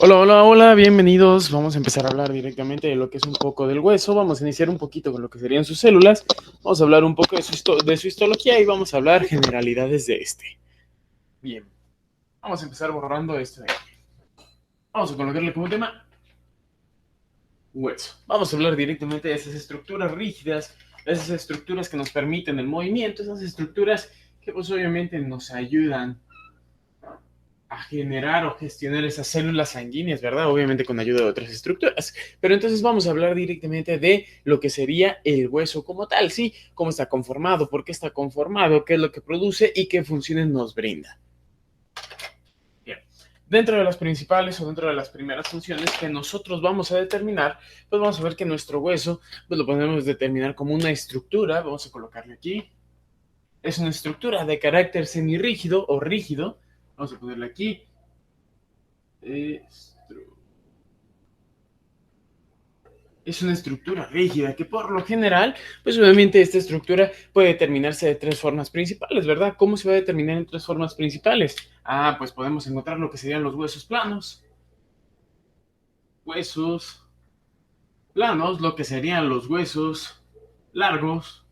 Hola, hola, hola, bienvenidos. Vamos a empezar a hablar directamente de lo que es un poco del hueso. Vamos a iniciar un poquito con lo que serían sus células. Vamos a hablar un poco de su histología y vamos a hablar generalidades de este. Bien, vamos a empezar borrando esto de aquí. Vamos a colocarle como tema hueso. Vamos a hablar directamente de esas estructuras rígidas, de esas estructuras que nos permiten el movimiento, esas estructuras que pues obviamente nos ayudan a generar o gestionar esas células sanguíneas, ¿verdad? Obviamente con ayuda de otras estructuras. Pero entonces vamos a hablar directamente de lo que sería el hueso como tal, ¿sí? Cómo está conformado, por qué está conformado, qué es lo que produce y qué funciones nos brinda. Bien. Dentro de las principales o dentro de las primeras funciones que nosotros vamos a determinar, pues vamos a ver que nuestro hueso, pues lo podemos determinar como una estructura, vamos a colocarle aquí, es una estructura de carácter semirrígido o rígido, vamos a ponerle aquí, es una estructura rígida que por lo general, pues obviamente esta estructura puede determinarse de tres formas principales, ¿verdad? ¿Cómo se va a determinar en tres formas principales? Ah, pues podemos encontrar lo que serían los huesos planos, lo que serían los huesos largos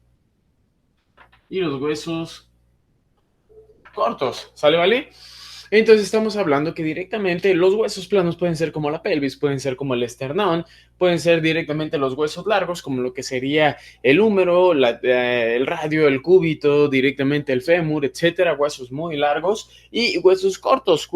y los huesos cortos, ¿sale, vale? Entonces estamos hablando que directamente los huesos planos pueden ser como la pelvis, pueden ser como el esternón, pueden ser directamente los huesos largos, como lo que sería el húmero, el radio, el cúbito, directamente el fémur, etcétera, huesos muy largos y huesos cortos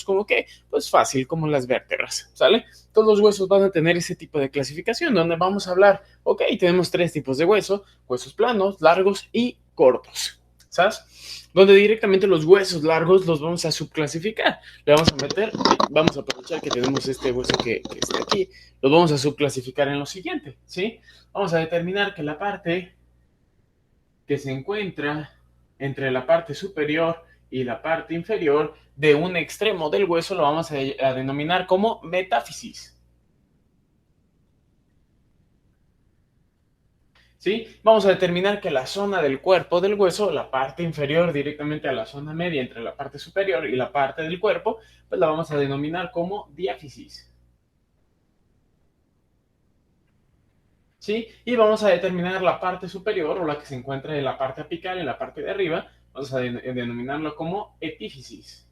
como qué, pues fácil, como las vértebras, ¿sale? Todos los huesos van a tener ese tipo de clasificación, donde vamos a hablar, ok, tenemos tres tipos de hueso, huesos planos, largos y cortos, ¿sabes? Donde directamente los huesos largos los vamos a subclasificar. Le vamos a meter, vamos a aprovechar que tenemos este hueso que está aquí, los vamos a subclasificar en lo siguiente, ¿sí? Vamos a determinar que la parte que se encuentra entre la parte superior y la parte inferior de un extremo del hueso lo vamos a denominar como metáfisis. ¿Sí? Vamos a determinar que la zona del cuerpo del hueso, la parte inferior directamente a la zona media entre la parte superior y la parte del cuerpo, pues la vamos a denominar como diáfisis. ¿Sí? Y vamos a determinar la parte superior o la que se encuentra en la parte apical, en la parte de arriba, vamos a denominarlo como epífisis.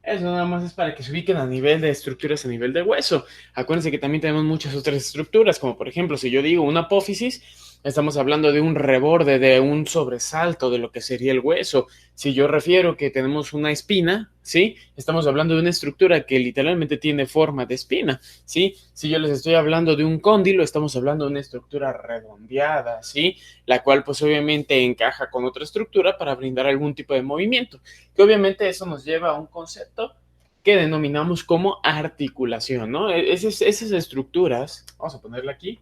Eso nada más es para que se ubiquen a nivel de estructuras, a nivel de hueso. Acuérdense que también tenemos muchas otras estructuras, como por ejemplo, si yo digo una apófisis, estamos hablando de un reborde, de un sobresalto de lo que sería el hueso. Si yo refiero que tenemos una espina, ¿sí? Estamos hablando de una estructura que literalmente tiene forma de espina, ¿sí? Si yo les estoy hablando de un cóndilo, estamos hablando de una estructura redondeada, ¿sí? La cual pues obviamente encaja con otra estructura para brindar algún tipo de movimiento, que obviamente eso nos lleva a un concepto que denominamos como articulación, ¿no? Esas estructuras, vamos a ponerla aquí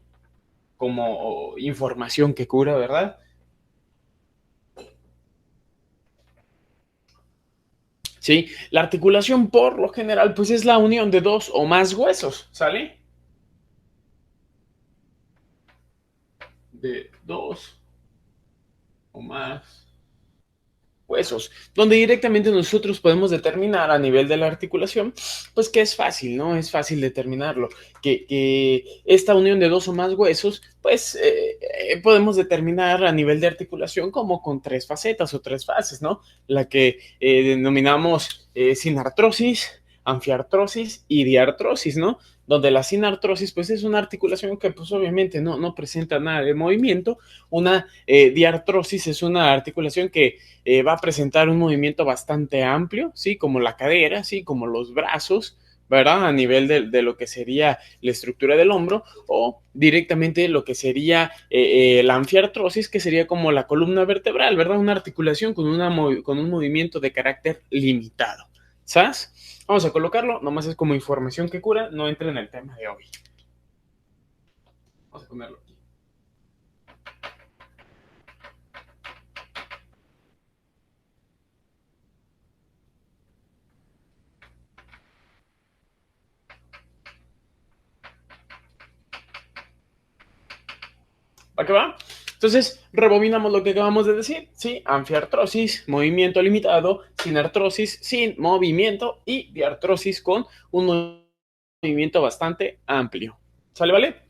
como información que cura, ¿verdad? Sí, la articulación por lo general pues es la unión de dos o más huesos, ¿sale? De dos o más huesos, donde directamente nosotros podemos determinar a nivel de la articulación, pues que es fácil, ¿no? Es fácil determinarlo, que esta unión de dos o más huesos, pues podemos determinar a nivel de articulación como con tres facetas o tres fases, ¿no? La que denominamos sinartrosis, anfiartrosis y diartrosis, ¿no? Donde la sinartrosis, pues es una articulación que pues obviamente no presenta nada de movimiento. Una diartrosis es una articulación que va a presentar un movimiento bastante amplio, ¿sí? Como la cadera, ¿sí? Como los brazos, ¿verdad? A nivel de lo que sería la estructura del hombro o directamente lo que sería la anfiartrosis, que sería como la columna vertebral, ¿verdad? Una articulación con un movimiento de carácter limitado, ¿sabes? Vamos a colocarlo, nomás es como información que cura, no entra en el tema de hoy. Vamos a ponerlo aquí. ¿Va que va? Entonces, rebobinamos lo que acabamos de decir, ¿sí? Anfiartrosis, movimiento limitado, sinartrosis, sin movimiento y diartrosis con un movimiento bastante amplio. ¿Sale, vale?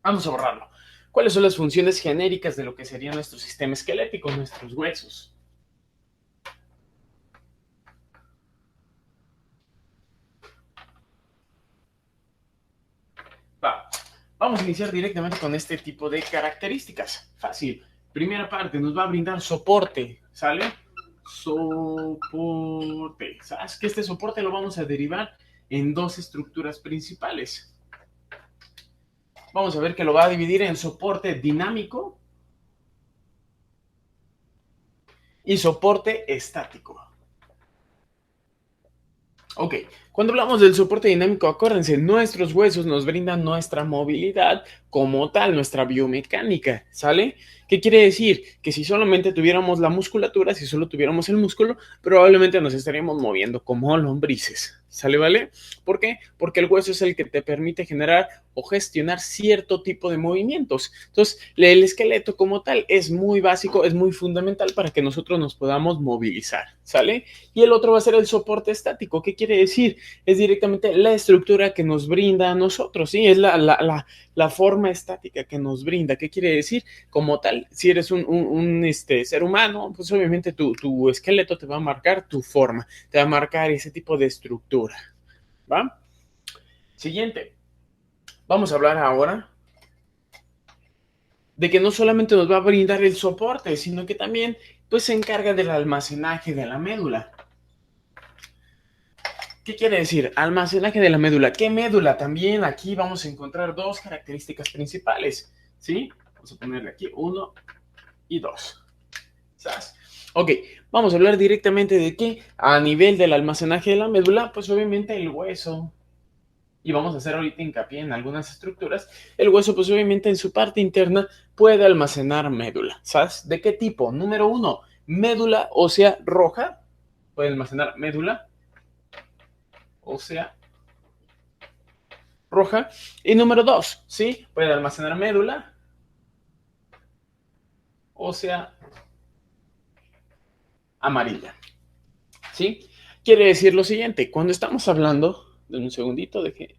Vamos a borrarlo. ¿Cuáles son las funciones genéricas de lo que sería nuestro sistema esquelético, nuestros huesos? Va. Vamos a iniciar directamente con este tipo de características. Fácil. Primera parte, nos va a brindar soporte, ¿sale? Soporte. ¿Sabes que este soporte lo vamos a derivar en dos estructuras principales? Vamos a ver que lo va a dividir en soporte dinámico y soporte estático. Ok, cuando hablamos del soporte dinámico, acuérdense, nuestros huesos nos brindan nuestra movilidad como tal, nuestra biomecánica, ¿sale? ¿Qué quiere decir? Que si solamente tuviéramos la musculatura, si solo tuviéramos el músculo, probablemente nos estaríamos moviendo como lombrices, ¿sale, vale? ¿Por qué? Porque el hueso es el que te permite generar o gestionar cierto tipo de movimientos. Entonces, el esqueleto como tal es muy básico, es muy fundamental para que nosotros nos podamos movilizar, ¿sale? Y el otro va a ser el soporte estático. ¿Qué quiere decir? Es directamente la estructura que nos brinda a nosotros, ¿sí? Es la forma estática que nos brinda. ¿Qué quiere decir? Como tal, si eres un ser humano, pues obviamente tu esqueleto te va a marcar tu forma, te va a marcar ese tipo de estructura, ¿va? Siguiente. Vamos a hablar ahora de que no solamente nos va a brindar el soporte, sino que también pues se encarga del almacenaje de la médula. ¿Qué quiere decir? Almacenaje de la médula. ¿Qué médula? También aquí vamos a encontrar dos características principales, ¿sí? Vamos a ponerle aquí 1 y 2. ¿Sabes? Ok, vamos a hablar directamente de que a nivel del almacenaje de la médula, pues obviamente el hueso, y vamos a hacer ahorita hincapié en algunas estructuras, el hueso pues obviamente en su parte interna puede almacenar médula, ¿sabes? ¿De qué tipo? Número 1, médula ósea roja, puede almacenar médula ósea roja. Y número 2, ¿sí? Puede almacenar médula ósea amarilla, ¿sí? Quiere decir lo siguiente, cuando estamos hablando, de un segundito, de que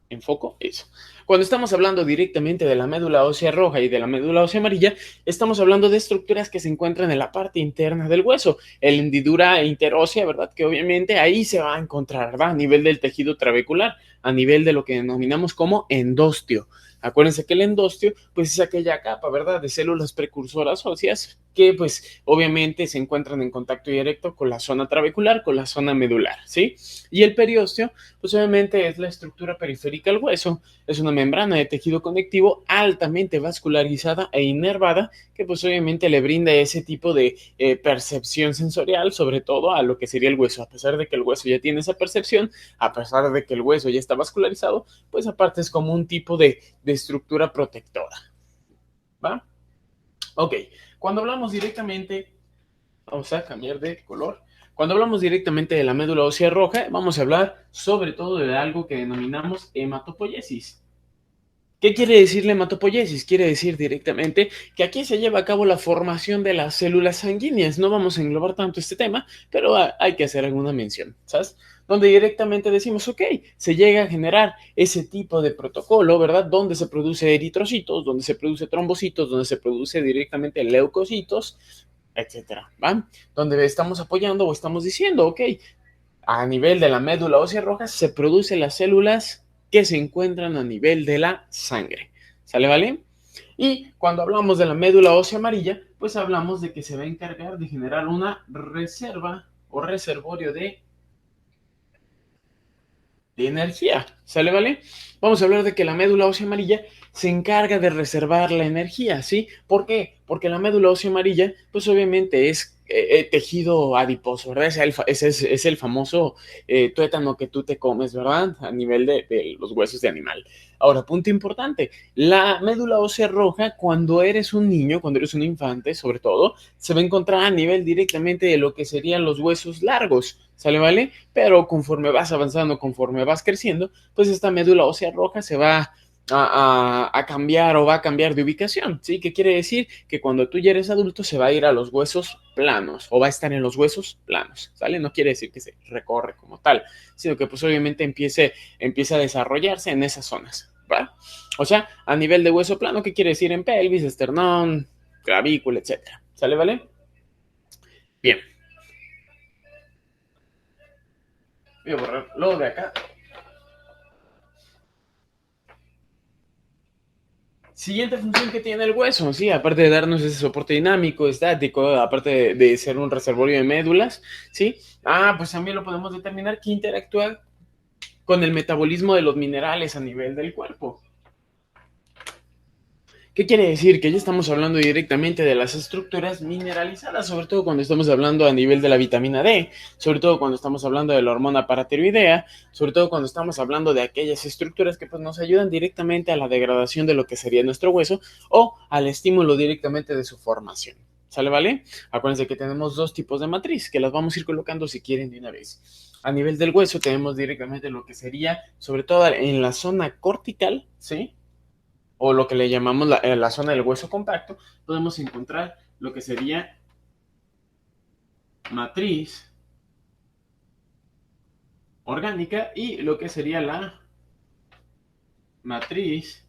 enfoco eso. Cuando estamos hablando directamente de la médula ósea roja y de la médula ósea amarilla, estamos hablando de estructuras que se encuentran en la parte interna del hueso, el hendidura interósea, ¿verdad? Que obviamente ahí se va a encontrar, ¿verdad? A nivel del tejido trabecular, a nivel de lo que denominamos como endostio. Acuérdense que el endostio, pues es aquella capa, ¿verdad? De células precursoras óseas que, pues, obviamente se encuentran en contacto directo con la zona trabecular, con la zona medular, ¿sí? Y el periósteo, pues obviamente es la estructura periférica al hueso, es una membrana de tejido conectivo altamente vascularizada e inervada que pues obviamente le brinda ese tipo de percepción sensorial, sobre todo a lo que sería el hueso. A pesar de que el hueso ya tiene esa percepción, a pesar de que el hueso ya está vascularizado, pues aparte es como un tipo de estructura protectora, ¿va? Ok, cuando hablamos directamente, vamos a cambiar de color. Cuando hablamos directamente de la médula ósea roja, vamos a hablar sobre todo de algo que denominamos hematopoiesis. ¿Qué quiere decir la hematopoiesis? Quiere decir directamente que aquí se lleva a cabo la formación de las células sanguíneas. No vamos a englobar tanto este tema, pero hay que hacer alguna mención, ¿sabes? Donde directamente decimos, ok, se llega a generar ese tipo de protocolo, ¿verdad? Donde se produce eritrocitos, donde se produce trombocitos, donde se produce directamente leucocitos, etcétera, ¿va? Donde estamos apoyando o estamos diciendo, ok, a nivel de la médula ósea roja se producen las células que se encuentran a nivel de la sangre. ¿Sale, vale? Y cuando hablamos de la médula ósea amarilla, pues hablamos de que se va a encargar de generar una reserva o reservorio de energía. ¿Sale, vale? Vamos a hablar de que la médula ósea amarilla se encarga de reservar la energía, ¿sí? ¿Por qué? Porque la médula ósea amarilla, pues obviamente es tejido adiposo, ¿verdad? Es el famoso tuétano que tú te comes, ¿verdad? A nivel de los huesos de animal. Ahora, punto importante, la médula ósea roja, cuando eres un niño, cuando eres un infante, sobre todo, se va a encontrar a nivel directamente de lo que serían los huesos largos, ¿sale, vale? Pero conforme vas avanzando, conforme vas creciendo, pues esta médula ósea roja se va a cambiar o va a cambiar de ubicación, ¿sí? ¿Qué quiere decir? Que cuando tú ya eres adulto se va a ir a los huesos planos o va a estar en los huesos planos, ¿sale? No quiere decir que se recorre como tal, sino que pues obviamente empieza a desarrollarse en esas zonas, ¿va? O sea, a nivel de hueso plano, ¿qué quiere decir en pelvis, esternón, clavícula, etcétera? ¿Sale, vale? Bien, voy a borrarlo de acá. Siguiente función que tiene el hueso, sí, aparte de darnos ese soporte dinámico, estático, aparte de ser un reservorio de médulas, sí, pues también lo podemos determinar que interactúa con el metabolismo de los minerales a nivel del cuerpo. ¿Qué quiere decir? Que ya estamos hablando directamente de las estructuras mineralizadas, sobre todo cuando estamos hablando a nivel de la vitamina D, sobre todo cuando estamos hablando de la hormona paratiroidea, sobre todo cuando estamos hablando de aquellas estructuras que pues, nos ayudan directamente a la degradación de lo que sería nuestro hueso o al estímulo directamente de su formación. ¿Sale, vale? Acuérdense que tenemos dos tipos de matriz, que las vamos a ir colocando si quieren de una vez. A nivel del hueso tenemos directamente lo que sería, sobre todo en la zona cortical, ¿sí? O lo que le llamamos la zona del hueso compacto, podemos encontrar lo que sería matriz orgánica y lo que sería la matriz,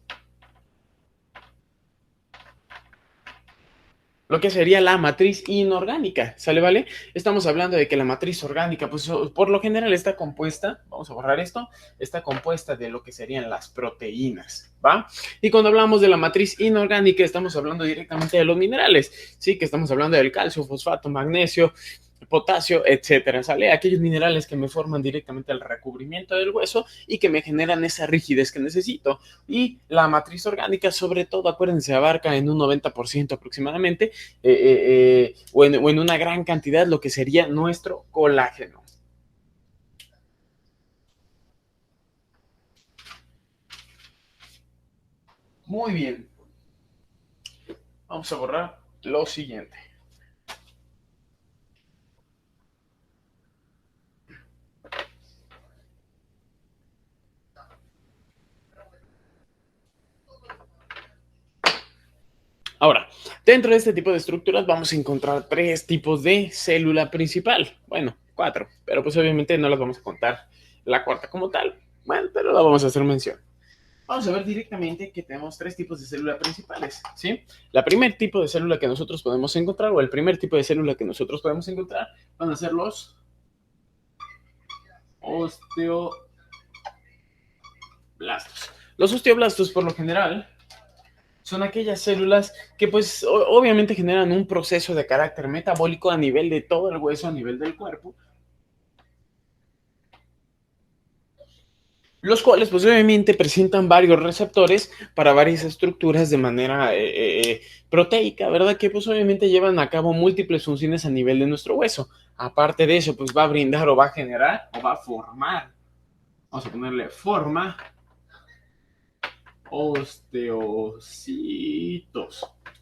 lo que sería la matriz inorgánica, ¿sale, vale? Estamos hablando de que la matriz orgánica, pues por lo general está compuesta, vamos a borrar esto, está compuesta de lo que serían las proteínas, ¿va? Y cuando hablamos de la matriz inorgánica, estamos hablando directamente de los minerales, ¿sí? Que estamos hablando del calcio, fosfato, magnesio, potasio, etcétera, ¿sale? Aquellos minerales que me forman directamente el recubrimiento del hueso y que me generan esa rigidez que necesito. Y la matriz orgánica, sobre todo, acuérdense, abarca en un 90% aproximadamente, o en una gran cantidad lo que sería nuestro colágeno. Muy bien, vamos a borrar lo siguiente. Ahora, dentro de este tipo de estructuras vamos a encontrar tres tipos de célula principal. Bueno, cuatro, pero pues obviamente no las vamos a contar la cuarta como tal. Bueno, pero la vamos a hacer mención. Vamos a ver directamente que tenemos tres tipos de células principales, ¿sí? La primer tipo de célula que nosotros podemos encontrar, o el primer tipo de célula que nosotros podemos encontrar, van a ser los osteoblastos. Los osteoblastos, por lo general, son aquellas células que pues obviamente generan un proceso de carácter metabólico a nivel de todo el hueso, a nivel del cuerpo, los cuales pues obviamente presentan varios receptores para varias estructuras de manera proteica, ¿verdad? Que pues obviamente llevan a cabo múltiples funciones a nivel de nuestro hueso. Aparte de eso, pues va a brindar o va a generar o va a formar, vamos a ponerle forma, osteocitos.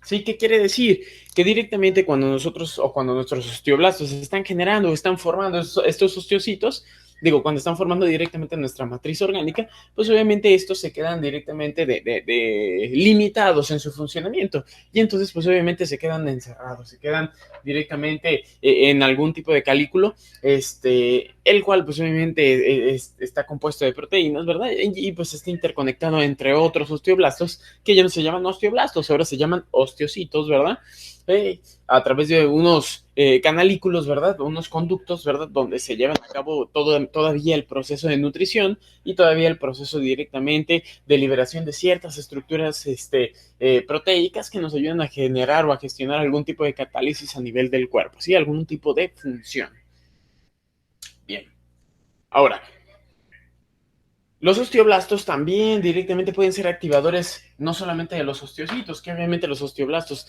¿Sí? ¿Qué quiere decir? Que directamente cuando nosotros o cuando nuestros osteoblastos están generando o están formando estos osteocitos, digo, cuando están formando directamente nuestra matriz orgánica, pues obviamente estos se quedan directamente de limitados en su funcionamiento y entonces pues obviamente se quedan encerrados, se quedan directamente en algún tipo de calículo, el cual pues obviamente está compuesto de proteínas, ¿verdad? Y pues está interconectado entre otros osteoblastos que ya no se llaman osteoblastos, ahora se llaman osteocitos, ¿verdad? A través de unos canalículos, ¿verdad? Unos conductos, ¿verdad? Donde se llevan a cabo todavía el proceso de nutrición y todavía el proceso directamente de liberación de ciertas estructuras proteicas que nos ayudan a generar o a gestionar algún tipo de catálisis a nivel del cuerpo, ¿sí? Algún tipo de función. Bien. Ahora, los osteoblastos también directamente pueden ser activadores no solamente de los osteocitos, que obviamente los osteoblastos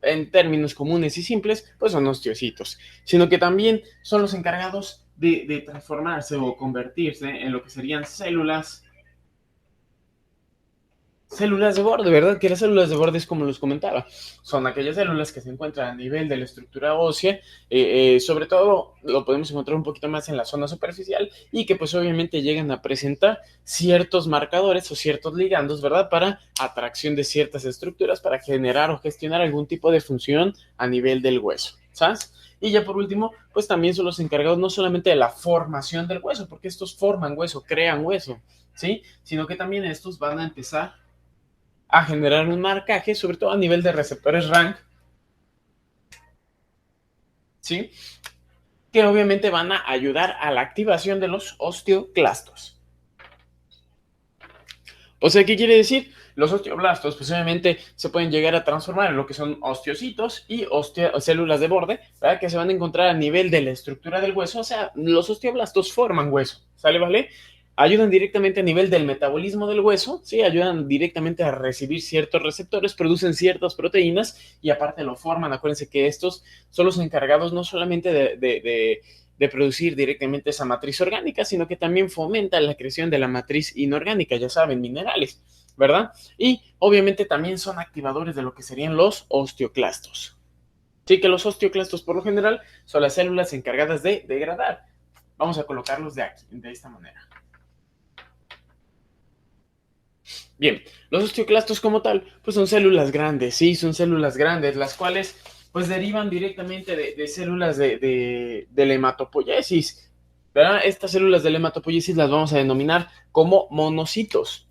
en términos comunes y simples, pues son osteocitos, sino que también son los encargados de transformarse o convertirse en lo que serían células de borde, ¿verdad? Que las células de borde es como los comentaba, son aquellas células que se encuentran a nivel de la estructura ósea, sobre todo lo podemos encontrar un poquito más en la zona superficial y que pues obviamente llegan a presentar ciertos marcadores o ciertos ligandos, ¿verdad? Para atracción de ciertas estructuras para generar o gestionar algún tipo de función a nivel del hueso, ¿sabes? Y ya por último, pues también son los encargados no solamente de la formación del hueso, porque estos forman hueso, crean hueso, ¿sí? Sino que también estos van a empezar a generar un marcaje, sobre todo a nivel de receptores rank, ¿sí? Que obviamente van a ayudar a la activación de los osteoclastos. O sea, ¿qué quiere decir? Los osteoblastos, pues obviamente se pueden llegar a transformar en lo que son osteocitos y células de borde, ¿verdad? Que se van a encontrar a nivel de la estructura del hueso. O sea, los osteoblastos forman hueso, ¿sale, vale? Ayudan directamente a nivel del metabolismo del hueso, ¿sí? Ayudan directamente a recibir ciertos receptores, producen ciertas proteínas y aparte lo forman. Acuérdense que estos son los encargados no solamente de producir directamente esa matriz orgánica, sino que también fomenta la creación de la matriz inorgánica, ya saben, minerales, ¿verdad? Y obviamente también son activadores de lo que serían los osteoclastos. Sí, que los osteoclastos por lo general son las células encargadas de degradar. Vamos a colocarlos de aquí, de esta manera. Bien, los osteoclastos como tal, pues son células grandes, sí, son células grandes, las cuales pues derivan directamente de células de la hematopoiesis, ¿verdad? Estas células de la hematopoiesis las vamos a denominar como monocitos,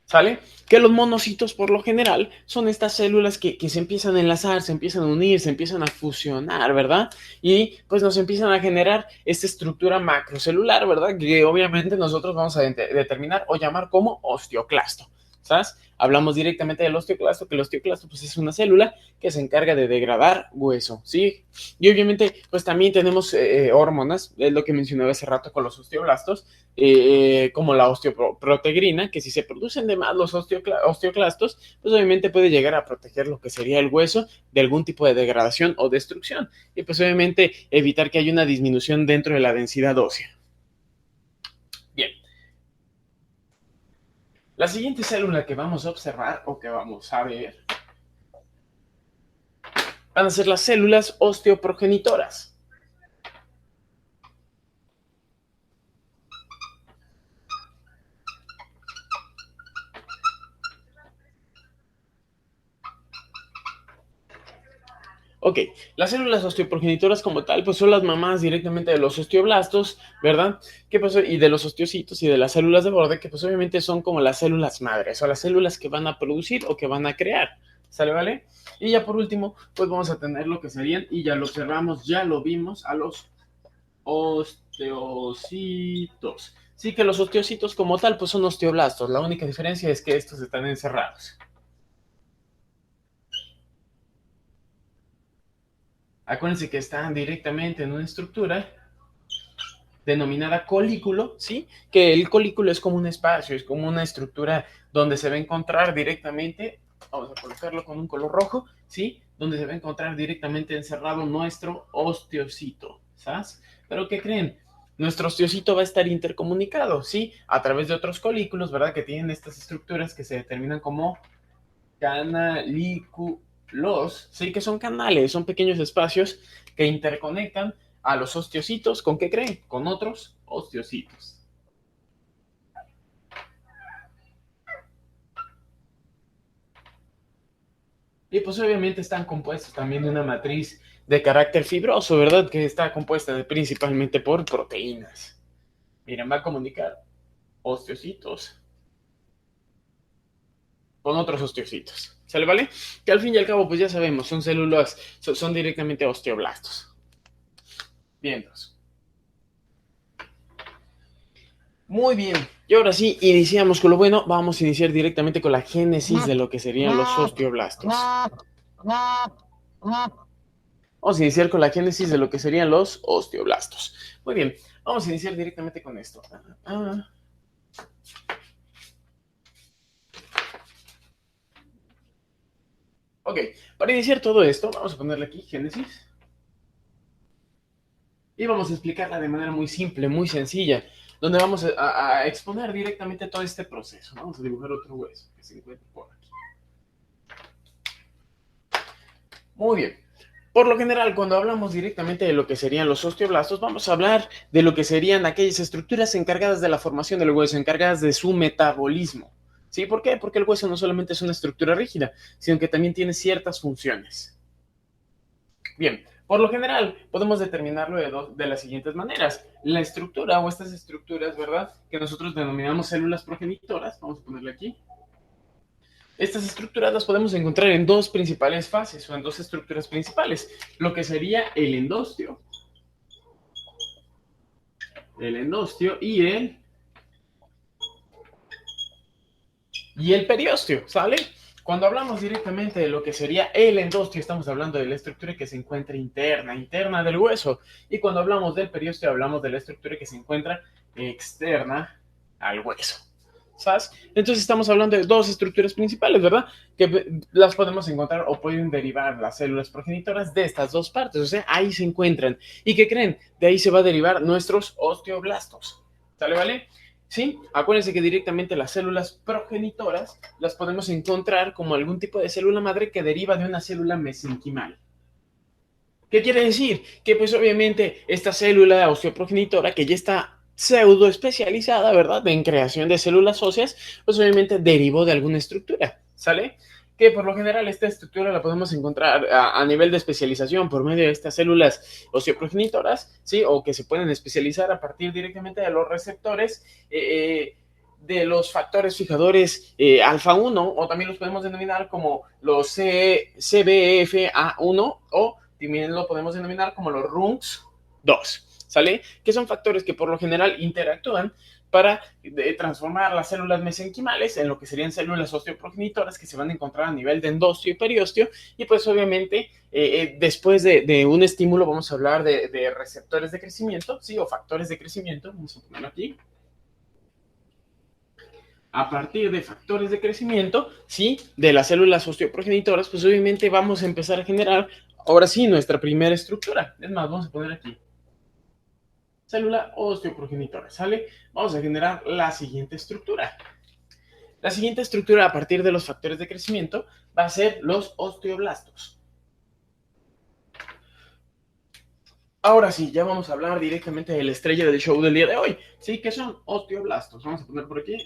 ¿sale? Que los monocitos por lo general son estas células que se empiezan a enlazar, se empiezan a unir, se empiezan a fusionar, ¿verdad? Y pues nos empiezan a generar esta estructura macrocelular, ¿verdad? Que obviamente nosotros vamos a determinar o llamar como osteoclasto, ¿sabes? Hablamos directamente del osteoclasto, que el osteoclasto pues es una célula que se encarga de degradar hueso, ¿sí? Y obviamente pues también tenemos hormonas, es lo que mencionaba hace rato con los osteoblastos, como la osteoprotegrina, que si se producen de más los osteoclastos, pues obviamente puede llegar a proteger lo que sería el hueso de algún tipo de degradación o destrucción y pues obviamente evitar que haya una disminución dentro de la densidad ósea. Bien, la siguiente célula que vamos a observar o que vamos a ver van a ser las células osteoprogenitoras. Ok, las células osteoprogenitoras como tal, pues son las mamás directamente de los osteoblastos, ¿verdad? ¿Qué pasó? Y de los osteocitos y de las células de borde, que pues obviamente son como las células madres o las células que van a producir o que van a crear, ¿sale, vale? Y ya por último, pues vamos a tener lo que serían, y ya lo observamos, ya lo vimos, a los osteocitos. Sí que los osteocitos como tal, pues son osteoblastos, la única diferencia es que estos están encerrados. Acuérdense que están directamente en una estructura denominada colículo, ¿sí? Que el colículo es como un espacio, es como una estructura donde se va a encontrar directamente, vamos a colocarlo con un color rojo, ¿sí? Donde se va a encontrar directamente encerrado nuestro osteocito, ¿sabes? Pero ¿qué creen? Nuestro osteocito va a estar intercomunicado, ¿sí? A través de otros colículos, ¿verdad? Que tienen estas estructuras que se determinan como canalículos, ¿sí? Que son canales, son pequeños espacios que interconectan a los osteocitos, ¿con qué creen? Con otros osteocitos. Y pues obviamente están compuestos también de una matriz de carácter fibroso, ¿verdad? Que está compuesta principalmente por proteínas. Miren, va a comunicar osteocitos con otros osteocitos. ¿Sale, vale? Que al fin y al cabo, pues ya sabemos, son células, son directamente osteoblastos. Bien, entonces. Muy bien. Y ahora sí, iniciamos con lo bueno. Vamos a iniciar directamente con la génesis de lo que serían los osteoblastos. Vamos a iniciar con la génesis de lo que serían los osteoblastos. Muy bien, vamos a iniciar directamente con esto. Ok, para iniciar todo esto, vamos a ponerle aquí génesis. Y vamos a explicarla de manera muy simple, muy sencilla. donde vamos a exponer directamente todo este proceso. Vamos a dibujar otro hueso que se encuentra por aquí. Muy bien. Por lo general, cuando hablamos directamente de lo que serían los osteoblastos, vamos a hablar de lo que serían aquellas estructuras encargadas de la formación del hueso, encargadas de su metabolismo. ¿Sí? ¿Por qué? Porque el hueso no solamente es una estructura rígida, sino que también tiene ciertas funciones. Bien, por lo general, podemos determinarlo de las siguientes maneras. La estructura o estas estructuras, ¿verdad? Que nosotros denominamos células progenitoras, vamos a ponerle aquí. Estas estructuras las podemos encontrar en dos principales fases o en dos estructuras principales, lo que sería el endostio y el periostio, ¿sale? Cuando hablamos directamente de lo que sería el endostio, estamos hablando de la estructura que se encuentra interna del hueso. Y cuando hablamos del periostio, hablamos de la estructura que se encuentra externa al hueso. ¿Sabes? Entonces estamos hablando de dos estructuras principales, ¿verdad? Que las podemos encontrar o pueden derivar las células progenitoras de estas dos partes. O sea, ahí se encuentran. ¿Y qué creen? De ahí se va a derivar nuestros osteoblastos. ¿Sale, vale? Sí, acuérdense que directamente las células progenitoras las podemos encontrar como algún tipo de célula madre que deriva de una célula mesenquimal. ¿Qué quiere decir? Que pues obviamente esta célula osteoprogenitora que ya está pseudo especializada, ¿verdad? En creación de células óseas, pues obviamente derivó de alguna estructura, ¿sale? Que por lo general esta estructura la podemos encontrar a nivel de especialización por medio de estas células osteoprogenitoras, ¿sí? O que se pueden especializar a partir directamente de los receptores de los factores fijadores alfa 1, o también los podemos denominar como los CBFA1, o también lo podemos denominar como los RUNX2, ¿sale? Que son factores que por lo general interactúan para transformar las células mesenquimales en lo que serían células osteoprogenitoras que se van a encontrar a nivel de endostio y periostio. Y pues obviamente después de un estímulo vamos a hablar de receptores de crecimiento, ¿sí? O factores de crecimiento, vamos a ponerlo aquí. A partir de factores de crecimiento, ¿sí? De las células osteoprogenitoras, pues obviamente vamos a empezar a generar, ahora sí, nuestra primera estructura. Es más, vamos a poner aquí célula osteoprogenitora, ¿sale? Vamos a generar la siguiente estructura. La siguiente estructura a partir de los factores de crecimiento va a ser los osteoblastos. Ahora sí, ya vamos a hablar directamente de la estrella del show del día de hoy, ¿sí? Que son osteoblastos. Vamos a poner por aquí.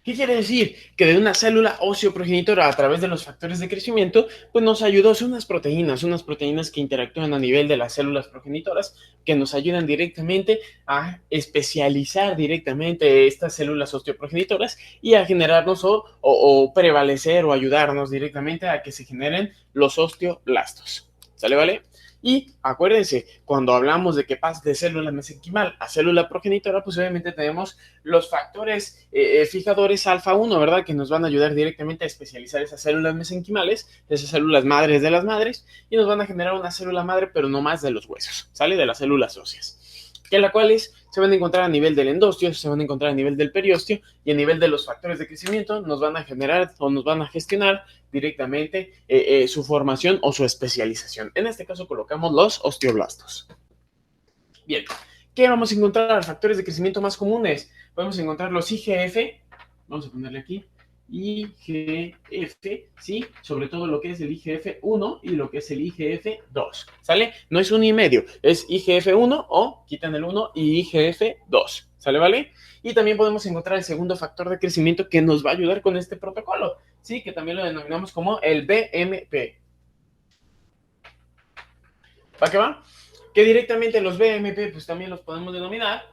¿Qué quiere decir? Que de una célula óseo-progenitora a través de los factores de crecimiento, pues nos ayudó, son unas proteínas que interactúan a nivel de las células progenitoras, que nos ayudan directamente a especializar directamente estas células osteoprogenitoras y a generarnos o prevalecer o ayudarnos directamente a que se generen los osteoblastos. ¿Sale, vale? Y acuérdense, cuando hablamos de que pasa de célula mesenquimal a célula progenitora, pues obviamente tenemos los factores fijadores alfa 1, ¿verdad? Que nos van a ayudar directamente a especializar esas células mesenquimales, esas células madres de las madres, y nos van a generar una célula madre, pero no más de los huesos, ¿sale? De las células óseas. Que las cuales se van a encontrar a nivel del endostio, se van a encontrar a nivel del periostio y a nivel de los factores de crecimiento nos van a generar o nos van a gestionar directamente su formación o su especialización. En este caso colocamos los osteoblastos. Bien, ¿qué vamos a encontrar? Factores de crecimiento más comunes. Podemos encontrar los IGF, vamos a ponerle aquí, IGF, ¿sí? Sobre todo lo que es el IGF-1 y lo que es el IGF-2, ¿sale? No es 1,5, es IGF-1 o quitan el 1 y IGF-2, ¿sale, vale? Y también podemos encontrar el segundo factor de crecimiento que nos va a ayudar con este protocolo, ¿sí? Que también lo denominamos como el BMP. ¿Va que va? Que directamente los BMP pues también los podemos denominar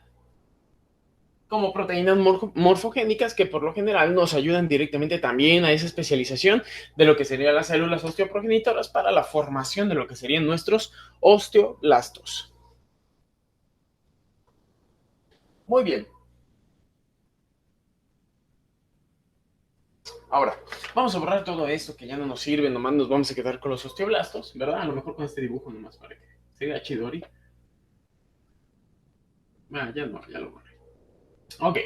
como proteínas morfogénicas que por lo general nos ayudan directamente también a esa especialización de lo que serían las células osteoprogenitoras para la formación de lo que serían nuestros osteoblastos. Muy bien. Ahora, vamos a borrar todo esto que ya no nos sirve, nomás nos vamos a quedar con los osteoblastos, ¿verdad? A lo mejor con este dibujo nomás para que se vea chidori. Ya no, ya lo borré. Ok.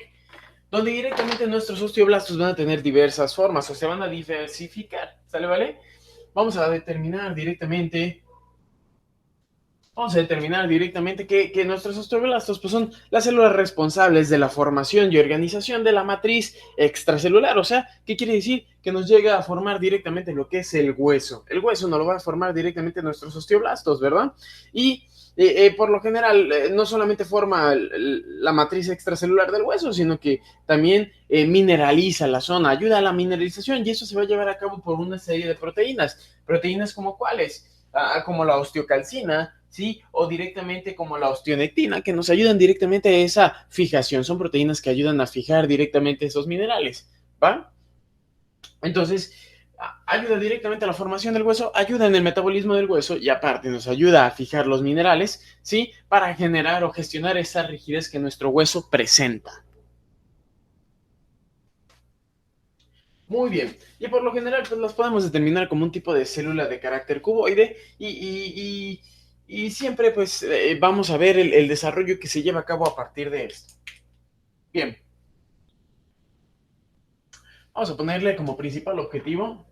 Donde directamente nuestros osteoblastos van a tener diversas formas o se van a diversificar, ¿sale, vale? Vamos a determinar directamente Vamos a determinar directamente que nuestros osteoblastos pues, son las células responsables de la formación y organización de la matriz extracelular. O sea, ¿qué quiere decir? Que nos llega a formar directamente lo que es el hueso. El hueso nos lo va a formar directamente nuestros osteoblastos, ¿verdad? Y por lo general, no solamente forma la matriz extracelular del hueso, sino que también mineraliza la zona, ayuda a la mineralización y eso se va a llevar a cabo por una serie de proteínas. ¿Proteínas como cuáles? Como la osteocalcina, ¿sí? O directamente como la osteonectina, que nos ayudan directamente a esa fijación. Son proteínas que ayudan a fijar directamente esos minerales, ¿va? Entonces, ayuda directamente a la formación del hueso, ayuda en el metabolismo del hueso y aparte nos ayuda a fijar los minerales, ¿sí? Para generar o gestionar esa rigidez que nuestro hueso presenta. Muy bien. Y por lo general, pues las podemos determinar como un tipo de célula de carácter cuboide y siempre pues vamos a ver el desarrollo que se lleva a cabo a partir de esto. Bien, vamos a ponerle como principal objetivo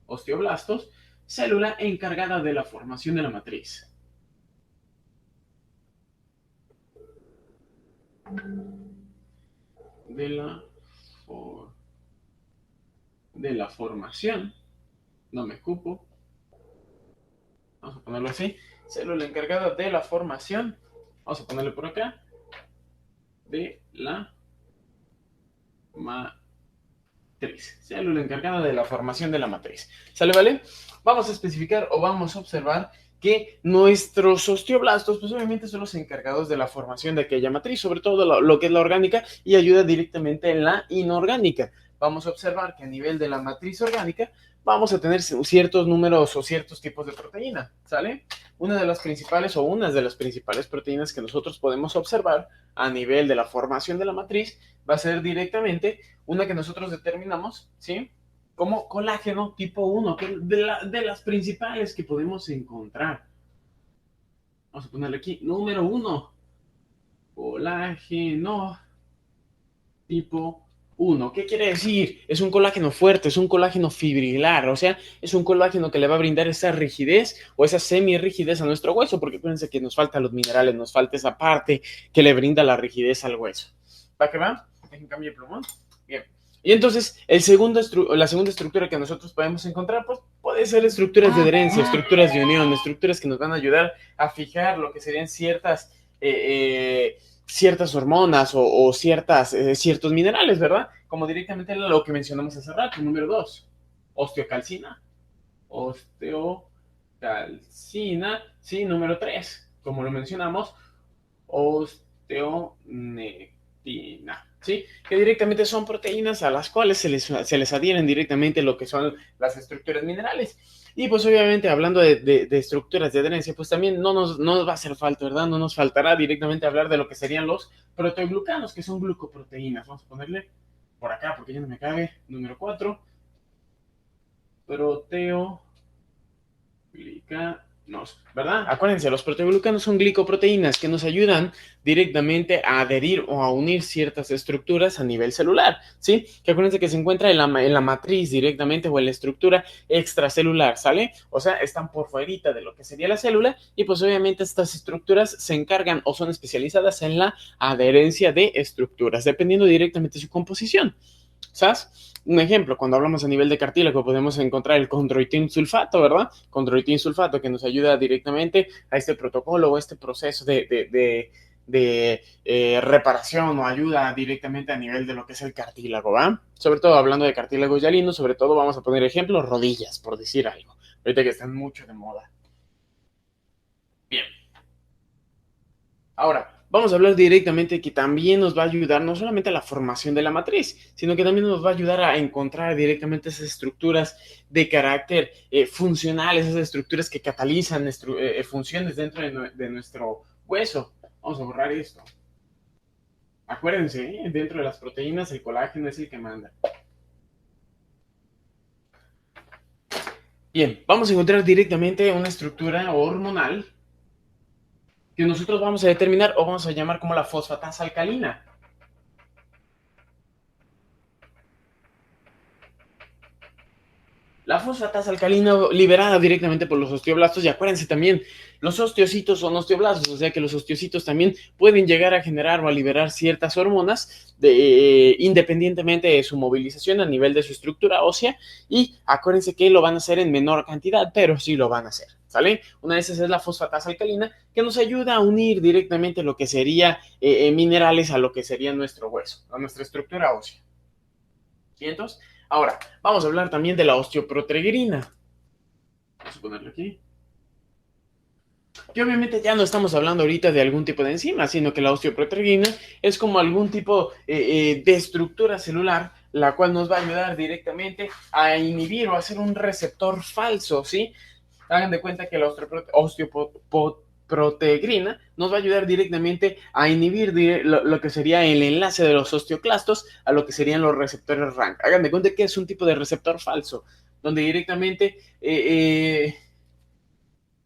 osteoblastos, célula encargada de la formación de la matriz. De la, for, de la formación, no me cupo, vamos a ponerlo así, célula encargada de la formación, vamos a ponerle por acá, de la matriz. Célula encargada de la formación de la matriz. ¿Sale, vale? Vamos a especificar o vamos a observar que nuestros osteoblastos, pues obviamente son los encargados de la formación de aquella matriz, sobre todo lo que es la orgánica y ayuda directamente en la inorgánica. Vamos a observar que a nivel de la matriz orgánica vamos a tener ciertos números o ciertos tipos de proteína, ¿sale? Una de las principales o unas de las principales proteínas que nosotros podemos observar a nivel de la formación de la matriz va a ser directamente una que nosotros determinamos, ¿sí? Como colágeno tipo 1, que es de las principales que podemos encontrar. Vamos a ponerle aquí, número 1, colágeno tipo 1. ¿Qué quiere decir? Es un colágeno fuerte, es un colágeno fibrilar, o sea, es un colágeno que le va a brindar esa rigidez o esa semirrigidez a nuestro hueso, porque acuérdense que nos faltan los minerales, nos falta esa parte que le brinda la rigidez al hueso. ¿Va que va? Dejen cambio de plumón. Bien. Y entonces, la segunda estructura que nosotros podemos encontrar, pues puede ser estructuras de adherencia, estructuras de unión, estructuras que nos van a ayudar a fijar lo que serían ciertas hormonas o ciertos minerales, ¿verdad? Como directamente lo que mencionamos hace rato, número 2, osteocalcina. Osteocalcina, sí, número 3, como lo mencionamos, osteonectina, ¿sí? Que directamente son proteínas a las cuales se les adhieren directamente lo que son las estructuras minerales. Y pues obviamente hablando de estructuras de adherencia, pues también no nos va a hacer falta, ¿verdad? No nos faltará directamente hablar de lo que serían los proteoglucanos, que son glucoproteínas. Vamos a ponerle por acá, porque ya no me cabe, número 4, proteoglucanos, ¿verdad? Acuérdense, los proteoglucanos son glicoproteínas que nos ayudan directamente a adherir o a unir ciertas estructuras a nivel celular, ¿sí? Que acuérdense que se encuentra en la matriz directamente o en la estructura extracelular, ¿sale? O sea, están por fuera de lo que sería la célula y pues obviamente estas estructuras se encargan o son especializadas en la adherencia de estructuras, dependiendo directamente de su composición. ¿Sabes? Un ejemplo, cuando hablamos a nivel de cartílago podemos encontrar el condroitin sulfato, ¿verdad? Condroitin sulfato que nos ayuda directamente a este protocolo o este proceso de reparación o ayuda directamente a nivel de lo que es el cartílago, ¿va? Sobre todo hablando de cartílago hialino, sobre todo vamos a poner ejemplos, rodillas, por decir algo, ahorita que están mucho de moda. Bien. Ahora, vamos a hablar directamente que también nos va a ayudar no solamente a la formación de la matriz, sino que también nos va a ayudar a encontrar directamente esas estructuras de carácter funcional, esas estructuras que catalizan funciones dentro de nuestro hueso. Vamos a borrar esto. Acuérdense, dentro de las proteínas el colágeno es el que manda. Bien, vamos a encontrar directamente una estructura hormonal que nosotros vamos a determinar o vamos a llamar como la fosfatasa alcalina. La fosfatasa alcalina liberada directamente por los osteoblastos, y acuérdense también, los osteocitos son osteoblastos, o sea que los osteocitos también pueden llegar a generar o a liberar ciertas hormonas independientemente de su movilización a nivel de su estructura ósea, y acuérdense que lo van a hacer en menor cantidad, pero sí lo van a hacer, ¿sale? Una de esas es la fosfatasa alcalina, que nos ayuda a unir directamente lo que sería minerales a lo que sería nuestro hueso, a nuestra estructura ósea. ¿Y entonces? Ahora, vamos a hablar también de la osteoprotegrina. Vamos a ponerlo aquí. Y obviamente ya no estamos hablando ahorita de algún tipo de enzima, sino que la osteoprotegrina es como algún tipo de estructura celular, la cual nos va a ayudar directamente a inhibir o a hacer un receptor falso, ¿sí? Hagan de cuenta que la osteoprotegrina nos va a ayudar directamente a inhibir lo que sería el enlace de los osteoclastos a lo que serían los receptores RANK. Hagan de cuenta que es un tipo de receptor falso, donde directamente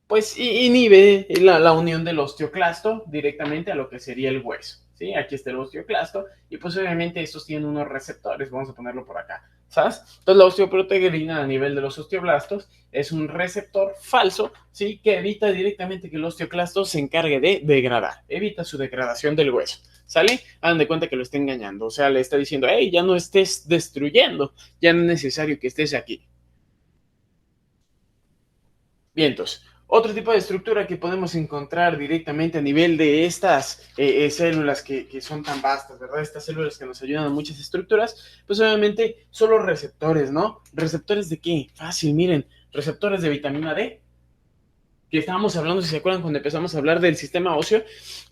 pues inhibe la unión del osteoclasto directamente a lo que sería el hueso. ¿Sí? Aquí está el osteoclasto y pues obviamente estos tienen unos receptores, vamos a ponerlo por acá, ¿sabes? Entonces la osteoprotegrina a nivel de los osteoblastos es un receptor falso, ¿sí? Que evita directamente que el osteoclasto se encargue de degradar, evita su degradación del hueso, ¿sale? Hagan de cuenta que lo está engañando, o sea, le está diciendo, hey, ya no estés destruyendo, ya no es necesario que estés aquí. Vientos. Otro tipo de estructura que podemos encontrar directamente a nivel de estas células que son tan vastas, ¿verdad? Estas células que nos ayudan a muchas estructuras, pues obviamente son los receptores, ¿no? ¿Receptores de qué? Fácil, miren, receptores de vitamina D, que estábamos hablando, si se acuerdan, cuando empezamos a hablar del sistema óseo,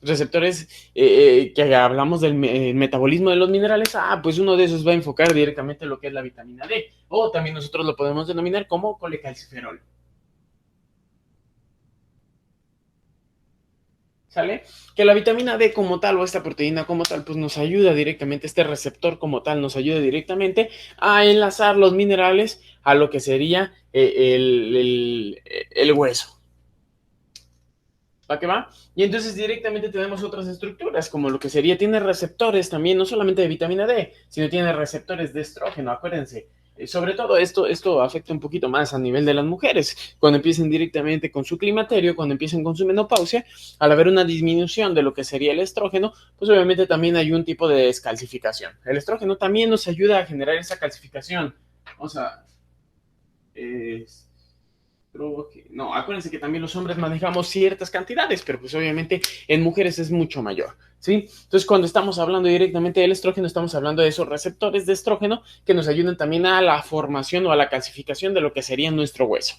receptores que hablamos del metabolismo de los minerales, pues uno de esos va a enfocar directamente lo que es la vitamina D, o también nosotros lo podemos denominar como colecalciferol. ¿Sale? Que la vitamina D como tal o esta proteína como tal, pues nos ayuda directamente, este receptor como tal nos ayuda directamente a enlazar los minerales a lo que sería el hueso. ¿Va que va? Y entonces directamente tenemos otras estructuras, como lo que sería, tiene receptores también, no solamente de vitamina D, sino tiene receptores de estrógeno, acuérdense. Sobre todo esto afecta un poquito más a nivel de las mujeres, cuando empiecen directamente con su climaterio, cuando empiecen con su menopausia, al haber una disminución de lo que sería el estrógeno, pues obviamente también hay un tipo de descalcificación. El estrógeno también nos ayuda a generar esa calcificación. O sea, no, acuérdense que también los hombres manejamos ciertas cantidades, pero pues obviamente en mujeres es mucho mayor, ¿sí? Entonces cuando estamos hablando directamente del estrógeno, estamos hablando de esos receptores de estrógeno que nos ayudan también a la formación o a la calcificación de lo que sería nuestro hueso,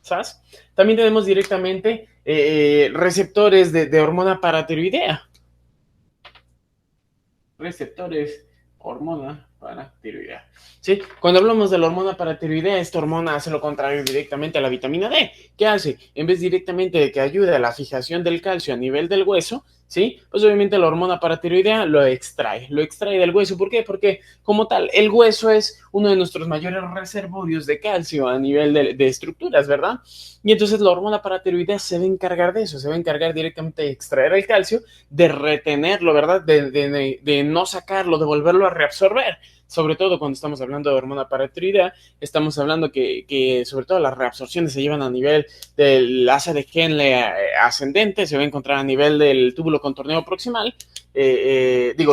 ¿sabes? También tenemos directamente receptores de hormona paratiroidea. Receptores, hormona paratiroidea. ¿Sí? Cuando hablamos de la hormona paratiroidea, esta hormona hace lo contrario directamente a la vitamina D. ¿Qué hace? En vez directamente de que ayude a la fijación del calcio a nivel del hueso, ¿sí? Pues obviamente la hormona paratiroidea lo extrae del hueso. ¿Por qué? Porque como tal, el hueso es uno de nuestros mayores reservorios de calcio a nivel de estructuras, ¿verdad? Y entonces la hormona paratiroidea se va a encargar de eso, se va a encargar directamente de extraer el calcio, de retenerlo, ¿verdad? De no sacarlo, de volverlo a reabsorber. Sobre todo cuando estamos hablando de hormona paratiroidea, estamos hablando que sobre todo las reabsorciones se llevan a nivel del asa de Henle ascendente, se va a encontrar a nivel del túbulo contorneo proximal,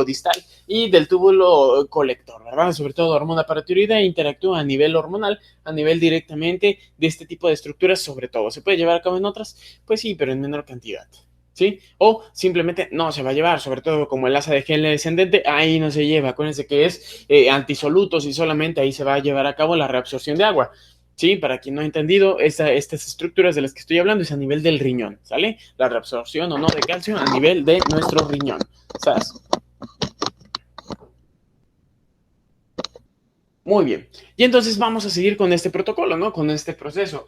distal, y del túbulo colector, ¿verdad? Sobre todo hormona paratiroidea interactúa a nivel hormonal, a nivel directamente de este tipo de estructuras, sobre todo. ¿Se puede llevar a cabo en otras? Pues sí, pero en menor cantidad. ¿Sí? O simplemente no se va a llevar, sobre todo como el asa de Henle descendente, ahí no se lleva. Acuérdense que es antisolutos y solamente ahí se va a llevar a cabo la reabsorción de agua. Sí, para quien no ha entendido, estas estructuras de las que estoy hablando es a nivel del riñón, ¿sale? La reabsorción o no de calcio a nivel de nuestro riñón, ¿sabes? Muy bien. Y entonces vamos a seguir con este protocolo, ¿no? Con este proceso.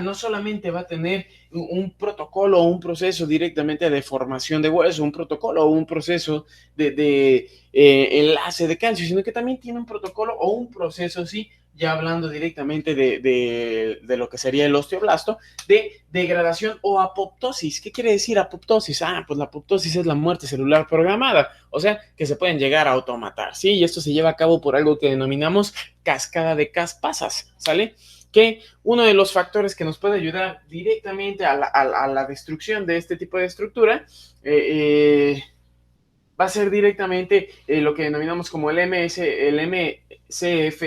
No solamente va a tener un protocolo o un proceso directamente de formación de hueso, un protocolo o un proceso de enlace de calcio, sino que también tiene un protocolo o un proceso, sí, ya hablando directamente de lo que sería el osteoblasto, de degradación o apoptosis. ¿Qué quiere decir apoptosis? Pues la apoptosis es la muerte celular programada, o sea, que se pueden llegar a automatar, ¿sí? Y esto se lleva a cabo por algo que denominamos cascada de caspasas, ¿sale? Que uno de los factores que nos puede ayudar directamente a la destrucción de este tipo de estructura va a ser directamente lo que denominamos como el MCF,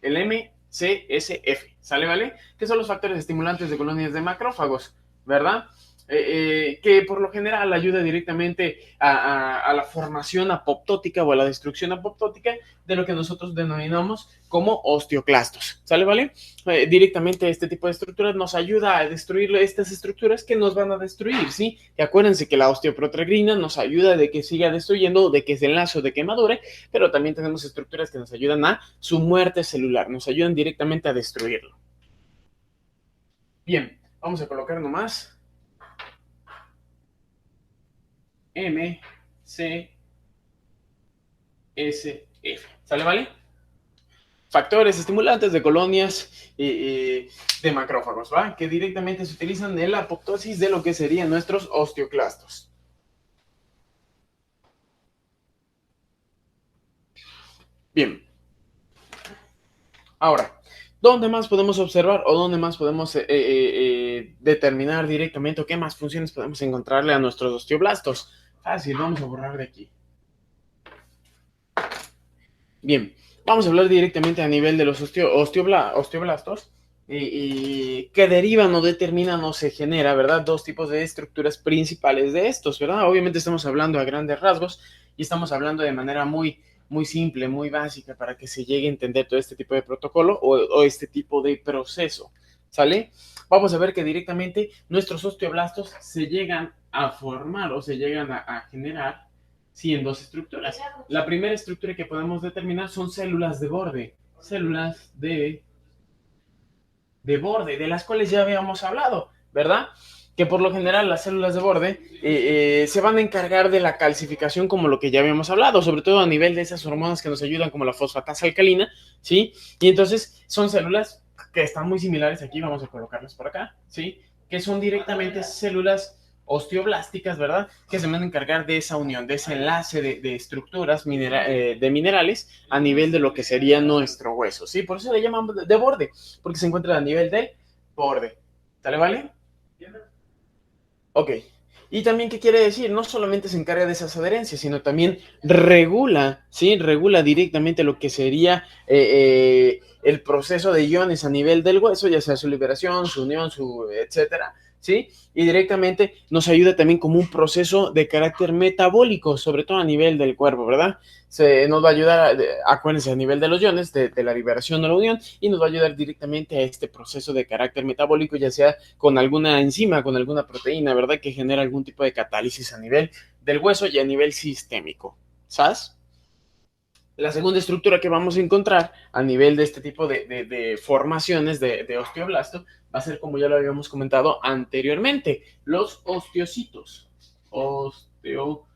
el MCSF, ¿sale, vale? Que son los factores estimulantes de colonias de macrófagos, ¿verdad? Que por lo general ayuda directamente a la formación apoptótica o a la destrucción apoptótica de lo que nosotros denominamos como osteoclastos, ¿sale, vale? Directamente este tipo de estructuras nos ayuda a destruir estas estructuras que nos van a destruir, ¿sí? Y acuérdense que la osteoproteagrina nos ayuda de que siga destruyendo, de que se enlace o de que madure, pero también tenemos estructuras que nos ayudan a su muerte celular, nos ayudan directamente a destruirlo. Bien, vamos a colocar nomás M, C, S, F. ¿Sale, vale? Factores estimulantes de colonias de macrófagos, ¿va? Que directamente se utilizan en la apoptosis de lo que serían nuestros osteoclastos. Bien. Ahora, ¿dónde más podemos observar o dónde más podemos determinar directamente o qué más funciones podemos encontrarle a nuestros osteoblastos? Fácil, vamos a borrar de aquí. Bien, vamos a hablar directamente a nivel de los osteoblastos que derivan o determinan o se genera, ¿verdad? Dos tipos de estructuras principales de estos, ¿verdad? Obviamente estamos hablando a grandes rasgos y estamos hablando de manera muy simple, muy básica para que se llegue a entender todo este tipo de protocolo o este tipo de proceso, ¿sale? Vamos a ver que directamente nuestros osteoblastos se llegan a formar o se llegan a generar, sí, en dos estructuras. La primera estructura que podemos determinar son células de borde, células de borde, de las cuales ya habíamos hablado, ¿verdad? Que por lo general las células de borde se van a encargar de la calcificación como lo que ya habíamos hablado, sobre todo a nivel de esas hormonas que nos ayudan como la fosfatasa alcalina, ¿sí? Y entonces son células que están muy similares aquí, vamos a colocarlas por acá, ¿sí? Que son directamente células osteoblásticas, ¿verdad? Que se van a encargar de esa unión, de ese enlace de estructuras de minerales a nivel de lo que sería nuestro hueso, ¿sí? Por eso le llaman de borde, porque se encuentra a nivel del borde. ¿Sale, vale? Ok. Y también, ¿qué quiere decir? No solamente se encarga de esas adherencias, sino también regula, ¿sí? Regula directamente lo que sería el proceso de iones a nivel del hueso, ya sea su liberación, su unión, su etcétera, ¿sí? Y directamente nos ayuda también como un proceso de carácter metabólico, sobre todo a nivel del cuerpo, ¿verdad? Nos va a ayudar, acuérdense, a nivel de los iones, de la liberación de la unión, y nos va a ayudar directamente a este proceso de carácter metabólico, ya sea con alguna enzima, con alguna proteína, ¿verdad? Que genera algún tipo de catálisis a nivel del hueso y a nivel sistémico, ¿sabes? La segunda estructura que vamos a encontrar a nivel de este tipo de formaciones de osteoblasto va a ser, como ya lo habíamos comentado anteriormente, los osteocitos. Osteocitos.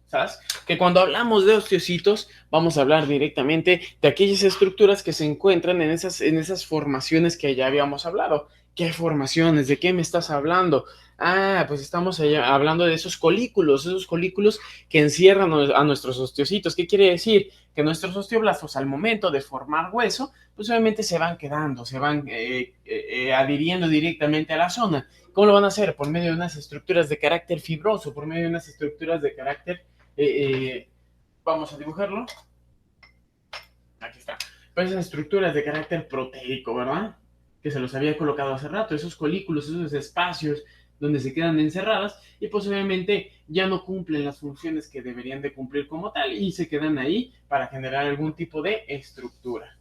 ¿Sabes? Que cuando hablamos de osteocitos, vamos a hablar directamente de aquellas estructuras que se encuentran en esas formaciones que ya habíamos hablado. ¿Qué formaciones? ¿De qué me estás hablando? Pues estamos hablando de esos colículos que encierran a nuestros osteocitos. ¿Qué quiere decir? Que nuestros osteoblastos al momento de formar hueso, pues obviamente se van quedando, se van adhiriendo directamente a la zona. ¿Cómo lo van a hacer? Por medio de unas estructuras de carácter fibroso, por medio de unas estructuras de carácter, vamos a dibujarlo. Aquí está. Pues esas estructuras de carácter proteico, ¿verdad? Que se los había colocado hace rato, esos colículos, esos espacios donde se quedan encerradas y pues obviamente ya no cumplen las funciones que deberían de cumplir como tal y se quedan ahí para generar algún tipo de estructura.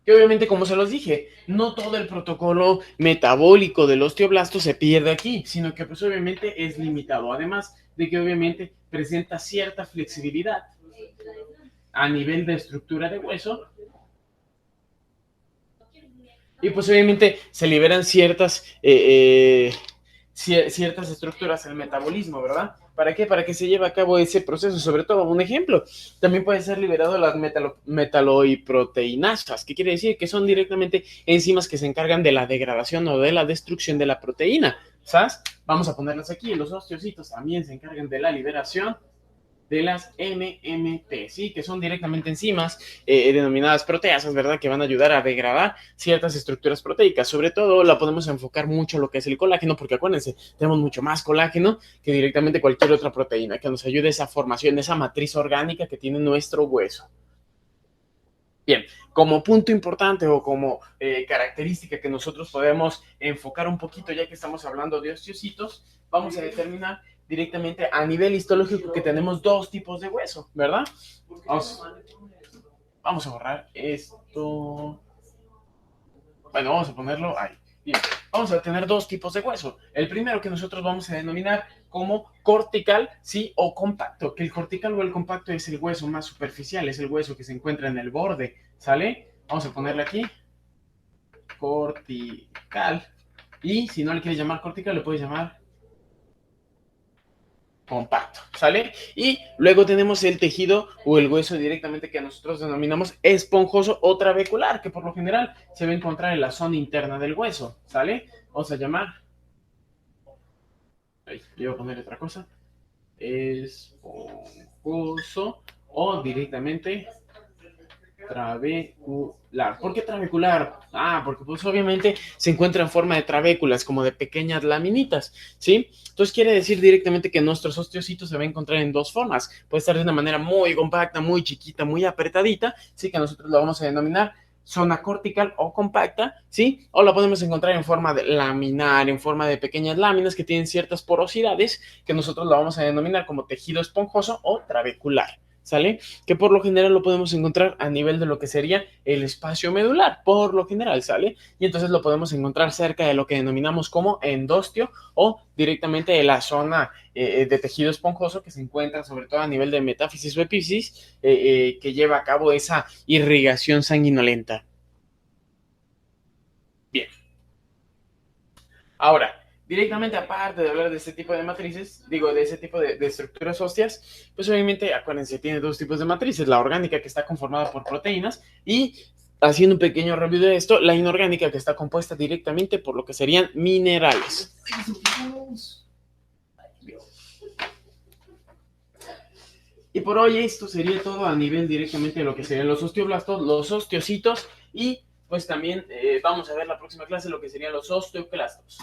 Que obviamente, como se los dije, no todo el protocolo metabólico del osteoblasto se pierde aquí, sino que pues obviamente es limitado, además de que obviamente presenta cierta flexibilidad a nivel de estructura de hueso y pues obviamente se liberan ciertas estructuras al metabolismo, ¿verdad? ¿Para qué? Para que se lleve a cabo ese proceso. Sobre todo, un ejemplo, también puede ser liberado las metaloiproteinasas. ¿Qué quiere decir? Que son directamente enzimas que se encargan de la degradación o de la destrucción de la proteína, ¿sabes? Vamos a ponerlas aquí. Los osteocitos también se encargan de la liberación de las MMP, ¿sí? Que son directamente enzimas denominadas proteasas, ¿verdad? Que van a ayudar a degradar ciertas estructuras proteicas. Sobre todo la podemos enfocar mucho en lo que es el colágeno, porque acuérdense, tenemos mucho más colágeno que directamente cualquier otra proteína, que nos ayude a esa formación, esa matriz orgánica que tiene nuestro hueso. Bien, como punto importante o como característica que nosotros podemos enfocar un poquito, ya que estamos hablando de osteocitos, vamos a determinar directamente a nivel histológico que tenemos dos tipos de hueso, ¿verdad? Vamos, vamos a borrar esto. Bueno, vamos a ponerlo ahí. Bien, vamos a tener dos tipos de hueso. El primero que nosotros vamos a denominar como cortical, sí, o compacto, que el cortical o el compacto es el hueso más superficial, es el hueso que se encuentra en el borde, ¿sale? Vamos a ponerle aquí, cortical, y si no le quieres llamar cortical, le puedes llamar compacto, ¿sale? Y luego tenemos el tejido o el hueso directamente que nosotros denominamos esponjoso o trabecular, que por lo general se va a encontrar en la zona interna del hueso, ¿sale? Vamos a llamar, ahí, le voy a poner otra cosa, esponjoso o directamente trabecular. ¿Por qué trabecular? Ah, porque pues obviamente se encuentra en forma de trabéculas, como de pequeñas laminitas, ¿sí? Entonces quiere decir directamente que nuestros osteocitos se va a encontrar en dos formas. Puede estar de una manera muy compacta, muy chiquita, muy apretadita, sí, que nosotros lo vamos a denominar zona cortical o compacta, ¿sí? O la podemos encontrar en forma de laminar, en forma de pequeñas láminas que tienen ciertas porosidades, que nosotros lo vamos a denominar como tejido esponjoso o trabecular. ¿Sale? Que por lo general lo podemos encontrar a nivel de lo que sería el espacio medular, por lo general, ¿sale? Y entonces lo podemos encontrar cerca de lo que denominamos como endostio o directamente en la zona de tejido esponjoso que se encuentra sobre todo a nivel de metáfisis o epífisis que lleva a cabo esa irrigación sanguinolenta. Bien. Ahora, directamente aparte de hablar de este tipo de matrices, digo, de ese tipo de estructuras óseas, pues obviamente, acuérdense, tiene dos tipos de matrices, la orgánica que está conformada por proteínas y, haciendo un pequeño review de esto, la inorgánica que está compuesta directamente por lo que serían minerales. Y por hoy esto sería todo a nivel directamente de lo que serían los osteoblastos, los osteocitos y pues también vamos a ver la próxima clase lo que serían los osteoclastos.